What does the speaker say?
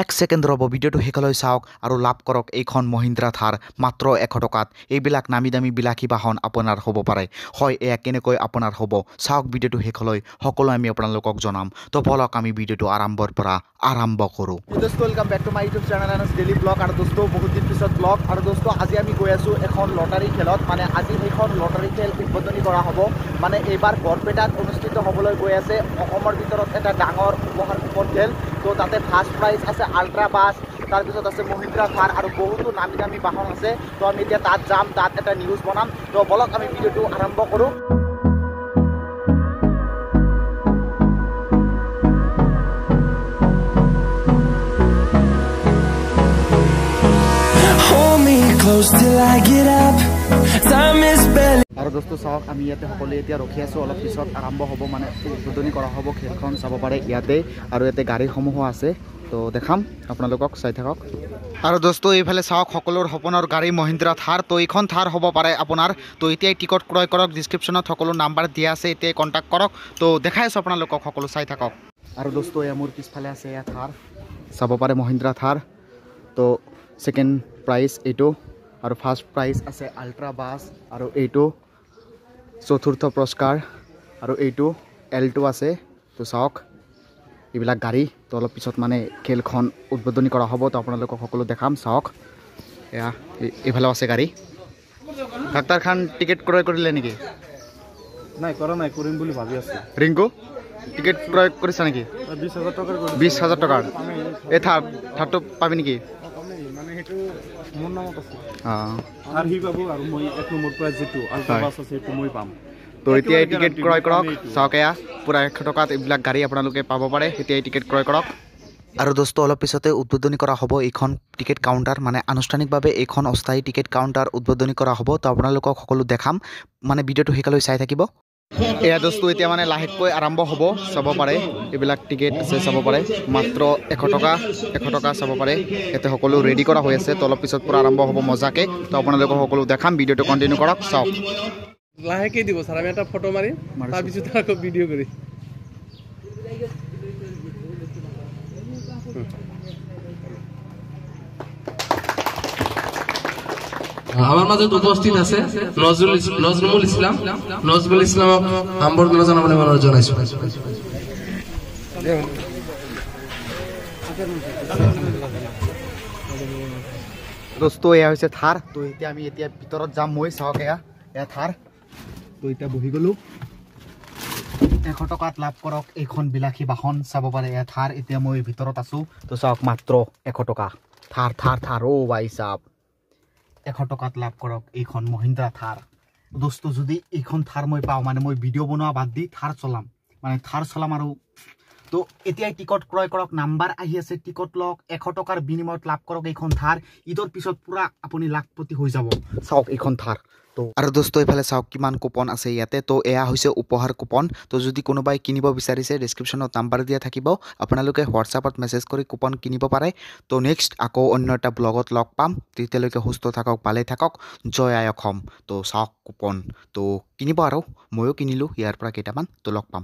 এক ছেকেণ্ড ৰ'ব ভিডিঅ'টো শেষলৈ চাওক আৰু লাভ কৰক এইখন মহিন্দ্ৰা থাৰ মাত্ৰ 100 টকাত। এইবিলাক নামী দামী বিলাসী বাহন আপোনাৰ হ'ব পাৰে। হয়, এয়া কেনেকৈ আপোনাৰ হ'ব চাওক ভিডিঅ'টো শেষলৈ, সকলো আমি আপোনালোকক জনাম। তো বলক আমি ভিডিঅ'টো আৰম্ভৰ পৰা আৰম্ভ কৰোঁ। দোস্ত welcome back to my YouTube channel NS daily vlog. আৰু দোস্ত বহুত দিন পিছত ব্লগ। আৰু দোস্ত আজি আমি গৈ আছোঁ এখন লটাৰী খেলত, মানে আজি সেইখন লটাৰী খেল উদ্বোধনী কৰা হ'ব। মানে এইবাৰ বৰপেটাত অনুষ্ঠিত হ'বলৈ গৈ আছে অসমৰ ভিতৰত এটা ডাঙৰ উপহাৰ কুপন খেল। তো তাতে ফাৰ্ষ্ট প্ৰাইজ আছে আল্ট্ৰা বাছ, তাৰপিছত আছে মহিন্দ্ৰা থাৰ আৰু বহুতো নামী দামী বাহন আছে। তো আমি এতিয়া তাত যাম, তাত এটা নিউজ বনাম। তো বলক আমি ভিডিঅ'টো আৰম্ভ কৰোঁ। আৰু দোস্ত চাওক, আমি ইয়াতে সকলোৱে এতিয়া ৰখি আছোঁ। অলপ পিছত আৰম্ভ হ'ব, মানে উদ্বোধনী কৰা হ'ব খেলখন, চাব পাৰে ইয়াতে। আৰু ইয়াতে গাড়ীসমূহো আছে, তো দেখাম আপোনালোকক, চাই থাকক। আৰু দোস্ত এইফালে চাওক, সকলোৰ সপোনৰ গাড়ী মহিন্দ্ৰা থাৰ। তো এইখন থাৰ হ'ব পাৰে আপোনাৰ। তো এতিয়াই টিকট ক্ৰয় কৰক, ডিছক্ৰিপশ্যনত সকলো নাম্বাৰ দিয়া আছে, এতিয়াই কণ্টেক্ট কৰক। তো দেখাই আছোঁ আপোনালোকক, সকলো চাই থাকক। আৰু দোস্ত এয়া মোৰ পিছফালে আছে এয়া থাৰ, চাব পাৰে মহিন্দ্ৰা থাৰ। তো ছেকেণ্ড প্ৰাইজ এইটো, আৰু ফাৰ্ষ্ট প্ৰাইজ আছে আল্ট্ৰা বাছ, আৰু এইটো চতুৰ্থ পুৰস্কাৰ, আৰু এইটো এলটো আছে। তো চাওক এইবিলাক গাড়ী। তো অলপ পিছত মানে খেলখন উদ্বোধনী কৰা হ'ব, তো আপোনালোকক সকলো দেখাম। চাওক এয়া এইফালেও আছে গাড়ী। ডাক্তাৰ খান টিকেট ক্ৰয় কৰিলে নেকি? নাই কৰা নাই, কৰিম বুলি ভাবি আছোঁ। ৰিংকু টিকেট ক্ৰয় কৰিছা নেকি? 20,000 টকাৰ 20,000 টকাৰ এই থাৰটো পাবি নেকি? মানে সেইটো মোৰ নামত আছে। অঁ, আৰু সি পাব, আৰু মই 1 নম্বৰ প্ৰাইজ যিটো আল্ট্ৰা বাছ আছে সেইটো মই পাম। তো এতিয়াই টিকেট ক্ৰয় কৰক। চাওক এয়া পূৰা 100 টকাত এইবিলাক গাড়ী আপোনালোকে পাব পাৰে। এতিয়াই টিকেট ক্ৰয় কৰক। আৰু দোস্ত অলপ পিছতে উদ্বোধনী কৰা হ'ব এইখন টিকেট কাউণ্টাৰ, মানে আনুষ্ঠানিকভাৱে এইখন অস্থায়ী টিকেট কাউণ্টাৰ উদ্বোধনী কৰা হ'ব। তো আপোনালোকক সকলো দেখাম, মানে ভিডিঅ'টো শেষলৈ চাই থাকিব। এয়া দোস্ত এতিয়া মানে লাহেকৈ আৰম্ভ হ'ব, চাব পাৰে এইবিলাক টিকেট আছে, চাব পাৰে মাত্ৰ 100 টকা চাব পাৰে। ইয়াতে সকলো ৰেডি কৰা হৈ আছে। তো অলপ পিছত পূৰা আৰম্ভ হ'ব মজাকৈ। তো আপোনালোকক সকলো দেখাম, ভিডিঅ'টো কণ্টিনিউ কৰক। চাওক লাহেকে দিব ছাৰ, আমি এটা ফটো মাৰিম, তাৰপিছত আকৌ ভিডিঅ' কৰি। আমাৰ মাঝে উপস্থিত আছে নজৰুল ইসলাম। নজৰুল ইসলামক সম্বৰ্ধনা জানাবলৈ অনুৰোধ জনাইছো। দোস্ত এয়া হৈছে থাৰ। তো এতিয়া আমি ভিতৰত যাম। মই চাওক এয়া থাৰ। তো এতিয়া বহি গ'লোঁ। 100 টকাত লাভ কৰক এইখন বিলাসী বাহন, চাব পাৰে এয়া থাৰ। এতিয়া মই ভিতৰত আছোঁ। তো চাওক মাত্ৰ 100 টকা থাৰ। অ' ভাই চাপ, 100 টকাত লাভ কৰক এইখন মহিন্দ্ৰা থাৰ। দোস্ত যদি এইখন থাৰ মই পাওঁ, মানে মই ভিডিঅ' বনোৱা বাদ দি থাৰ চলাম। আৰু তো এতিয়াই টিকট ক্ৰয় কৰক, নাম্বাৰ আহি আছে, টিকট লওক। 100 টকাৰ বিনিময়ত লাভ কৰক এইখন থাৰ। ঈদৰ পিছত পূৰা আপুনি লাখপতি হৈ যাব। চাওক এইখন থাৰ। তো আৰু দোস্ত এইফালে চাওক কিমান কুপন আছে ইয়াতে। তো এয়া হৈছে উপহাৰ কুপন। তো যদি কোনোবাই কিনিব বিচাৰিছে, ডিছক্ৰিপশ্যনত নাম্বাৰ দিয়া থাকিব, আপোনালোকে হোৱাটছআপত মেছেজ কৰি কুপন কিনিব পাৰে। তো নেক্সট আকৌ অন্য এটা ব্লগত লগ পাম। তেতিয়ালৈকে সুস্থ থাকক, ভালে থাকক, জয় আই অসম। তো চাওক কুপন, তো কিনিব, আৰু ময়ো কিনিলোঁ ইয়াৰ পৰা কেইটামান। তো লগ পাম।